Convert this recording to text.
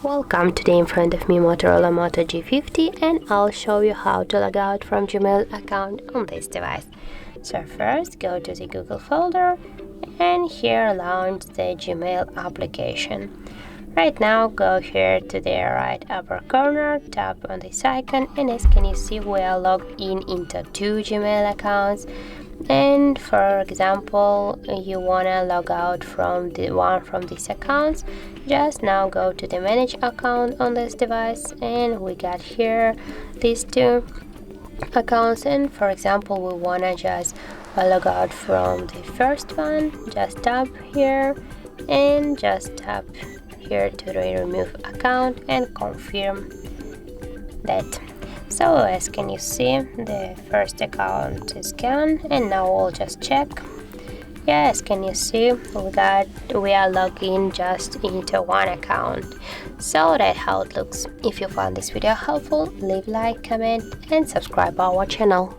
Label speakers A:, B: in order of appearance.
A: Welcome, today in front of me Motorola Moto G50, and I'll show you how to log out from Gmail account on this device. So first go to the Google folder and here launch the Gmail application. Right now go here to the right upper corner, tap on this icon, and as can you see we are logged in into 2 Gmail accounts. And for example, you wanna log out from the one from these accounts, just now go to the manage account on this device, and we got here these 2 accounts. And for example, we wanna just log out from the first one, just tap here and just tap here to remove account and confirm that. So as can you see, the first account is gone, and now we'll just check. Yeah, as can you see, we are logged in just into 1 account. So that's how it looks. If you found this video helpful, leave like, comment and subscribe our channel.